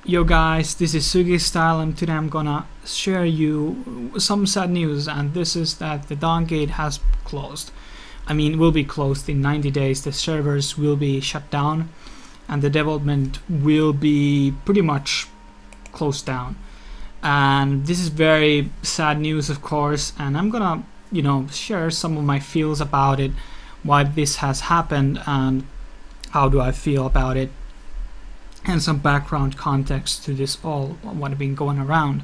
Yo guys, this is Sugi Style and today I'm gonna share you some sad news, and this is that the DawnGate has closed. Will be closed in 90 days. The servers will be shut down and the development will be pretty much closed down. And this is very sad news, of course, and I'm gonna, share some of my feels about it, why this has happened and how do I feel about it, and some background context to this all, what have been going around.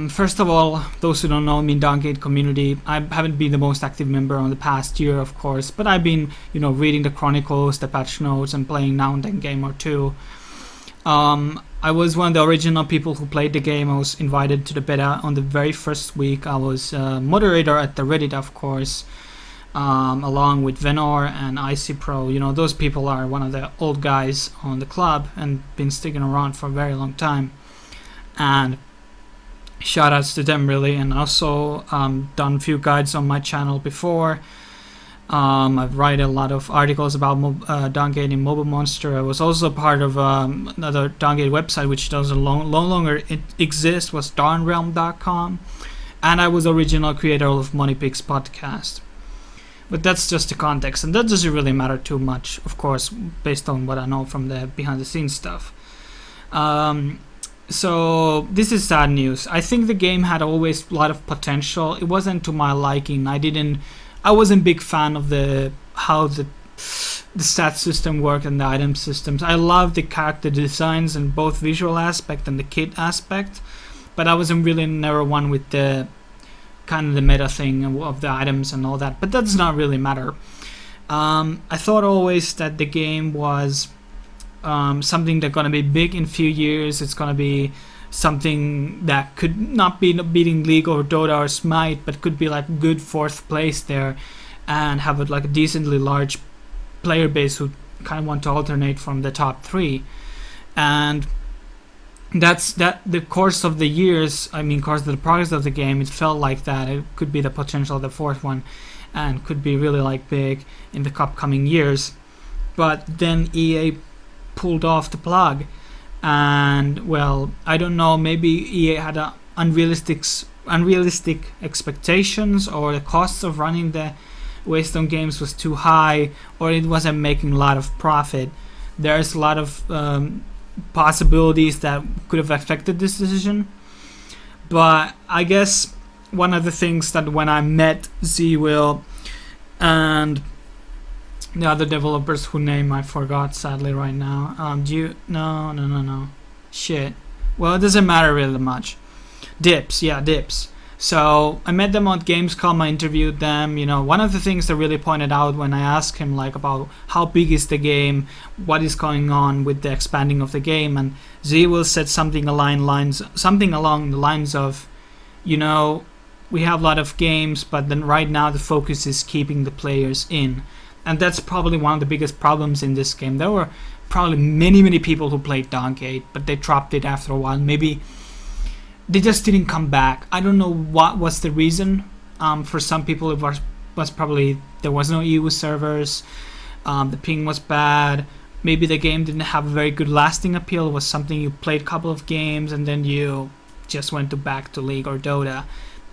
First of all, those who don't know me, DawnGate community, I haven't been the most active member on the past year, of course, but I've been, reading the chronicles, the patch notes, and playing now and then game or two. I was one of the original people who played the game. I was invited to the beta on the very first week. I was moderator at the Reddit, of course, along with Venor and IC Pro. Those people are one of the old guys on the club and been sticking around for a very long time. And shout outs to them, really. And also done a few guides on my channel before. I've written a lot of articles about DawnGate and Mobile Monster. I was also part of another DawnGate website which doesn't no longer exist, was dawnrealm.com. And I was original creator of MoneyPix podcast. But that's just the context, and that doesn't really matter too much, of course, based on what I know from the behind the scenes stuff. So this is sad news. I think the game had always a lot of potential. It wasn't to my liking. I wasn't a big fan of how the stat system worked and the item systems. I love the character designs and both visual aspect and the kit aspect, but I wasn't really never one with the kind of the meta thing of the items and all that, but that does not really matter. I thought always that the game was something that's gonna be big in a few years. It's gonna be something that could not be beating League or Dota or Smite, but could be like good fourth place there and have a decently large player base who kind of want to alternate from the top three. And that's the course of the years. Course of the progress of the game, it felt like that it could be the potential of the fourth one and could be really big in the upcoming years. But then EA pulled off the plug, and well, I don't know, maybe EA had unrealistic expectations, or the costs of running the Wasteland games was too high, or it wasn't making a lot of profit. There's a lot of possibilities that could have affected this decision, but I guess one of the things that when I met Z-Will and the other developers whose name I forgot sadly right now, no shit, well, it doesn't matter really much. Dips. So I met them on Gamescom. I interviewed them. One of the things that really pointed out when I asked him about how big is the game, what is going on with the expanding of the game, and Z-Will said something along the lines of, we have a lot of games, but then right now the focus is keeping the players in, and that's probably one of the biggest problems in this game. There were probably many people who played DawnGate, but they dropped it after a while. Maybe they just didn't come back. I don't know what was the reason. For some people it was probably there was no EU servers, the ping was bad, maybe the game didn't have a very good lasting appeal. It was something you played a couple of games and then you just went back to League or Dota.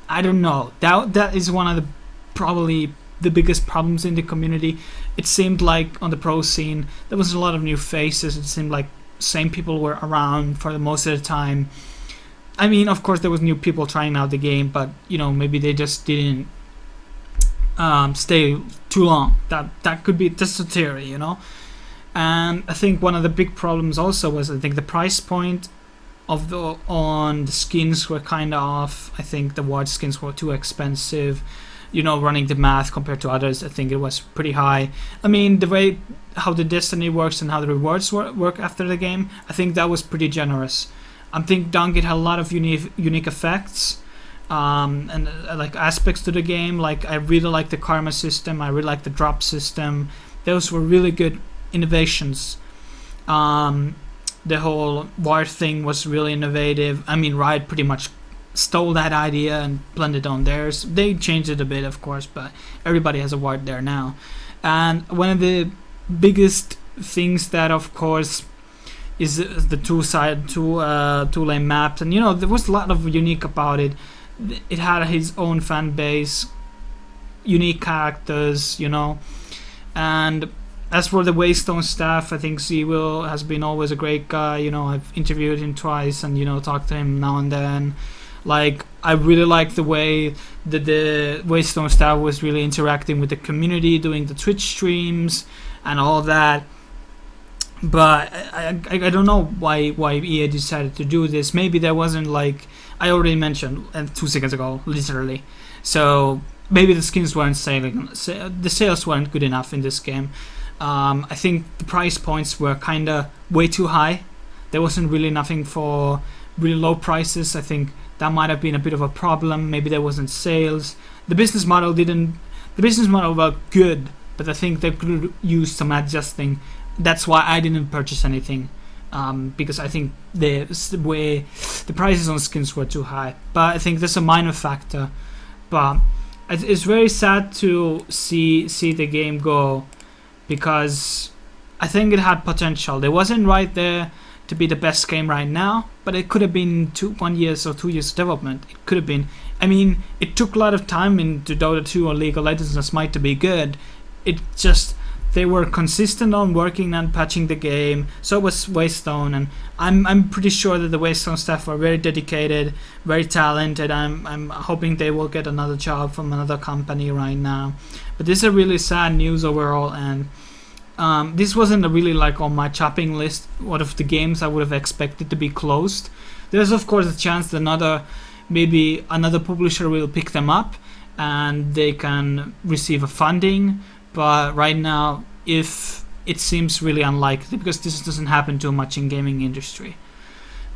I don't know. That is one of probably the biggest problems in the community. It seemed like on the pro scene there was a lot of new faces. It seemed like same people were around for the most of the time. Of course there was new people trying out the game, but maybe they just didn't stay too long. That could be just a theory, And I think one of the big problems also was, I think, the price point on the skins were kind of off. I think the watch skins were too expensive. Running the math compared to others, I think it was pretty high. The way how the Destiny works and how the rewards work after the game, I think that was pretty generous. I think DawnGate had a lot of unique effects and aspects to the game. I really like the karma system. I really like the drop system. Those were really good innovations. The whole war thing was really innovative. Riot pretty much stole that idea and blended on theirs. They changed it a bit, of course, but everybody has a ward there now. And one of the biggest things that, of course, is the two lane maps, and there was a lot of unique about it. It had its own fan base, unique characters, and as for the Waystone staff, I think Z-Will has been always a great guy. I've interviewed him twice and talked to him now and then. Like, I really like the way that the Waystone staff was really interacting with the community, doing the Twitch streams and all that. But I don't know why EA decided to do this. Maybe there wasn't, like I already mentioned 2 seconds ago, literally. So maybe the skins weren't selling, the sales weren't good enough in this game. I think the price points were kind of way too high. There wasn't really nothing for really low prices. I think that might have been a bit of a problem. Maybe there wasn't sales. The business model was good, but I think they could use some adjusting. That's why I didn't purchase anything, because I think the prices on skins were too high. But I think that's a minor factor. But it's very sad to see the game go, because I think it had potential. It wasn't right there to be the best game right now, but it could have been 1 year or 2 years development. It could have been. I mean, it took a lot of time into Dota 2 or League of Legends and Smite to be good. It just, they were consistent on working and patching the game. So was Waystone, and I'm pretty sure that the Waystone staff are very dedicated, very talented. I'm hoping they will get another job from another company right now. But this is a really sad news overall, and this wasn't really like on my chopping list. One of the games I would have expected to be closed. There's of course a chance that maybe another publisher will pick them up and they can receive a funding. But right now, if it seems really unlikely, because this doesn't happen too much in gaming industry.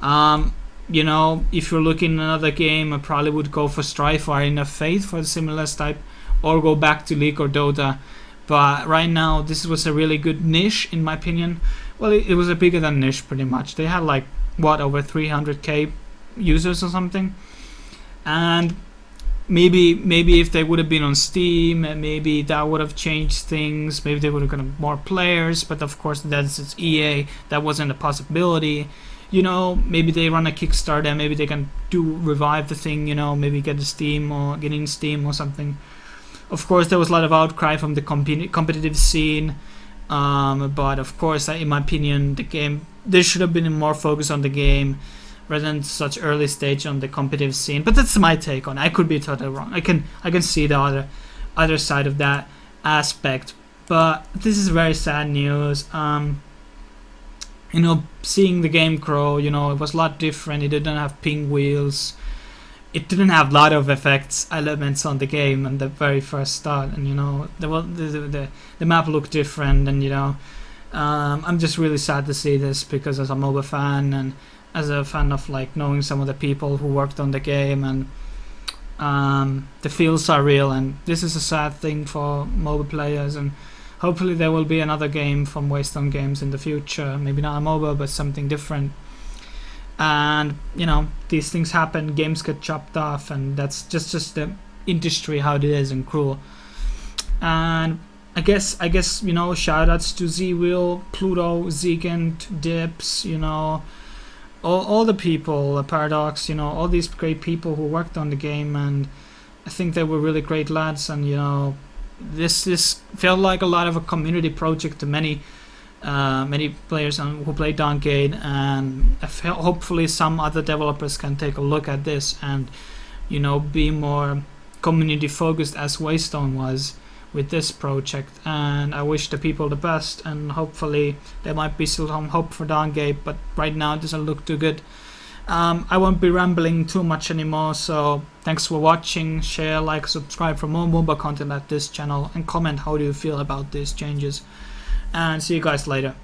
If you're looking at another game, I probably would go for Strife or Arena of Faith for the similar type, or go back to League or Dota. But right now, this was a really good niche, in my opinion. Well, it was a bigger than niche, pretty much. They had over 300k users or something. And maybe if they would have been on Steam, maybe that would have changed things. Maybe they would have gotten more players. But of course, it's EA. That wasn't a possibility. Maybe they run a Kickstarter. Maybe they can revive the thing. Maybe get Steam or something. Of course, there was a lot of outcry from the competitive scene, but of course, in my opinion, there should have been more focus on the game rather than such early stage on the competitive scene. But that's my take on it. I could be totally wrong. I can see the other side of that aspect. But this is very sad news. Seeing the game grow, it was a lot different. It didn't have ping wheels. It didn't have a lot of elements on the game in the very first start, and the map looked different, and I'm just really sad to see this, because as a MOBA fan and as a fan of knowing some of the people who worked on the game, and the feels are real, and this is a sad thing for MOBA players, and hopefully there will be another game from Waystone Games in the future, maybe not a MOBA but something different. And these things happen, games get chopped off, and that's just the industry, how it is, and cruel. And I guess shout outs to Z-Will, Pluto, Zegant, Dips, all the people, Paradox, all these great people who worked on the game, and I think they were really great lads. And this felt like a lot of a community project to many players who play DawnGate, and hopefully some other developers can take a look at this and be more community focused as Waystone was with this project. And I wish the people the best, and hopefully there might be still some hope for DawnGate, but right now it doesn't look too good. I won't be rambling too much anymore, so thanks for watching. Share, like, subscribe for more MOBA content at this channel, and comment how do you feel about these changes. And see you guys later.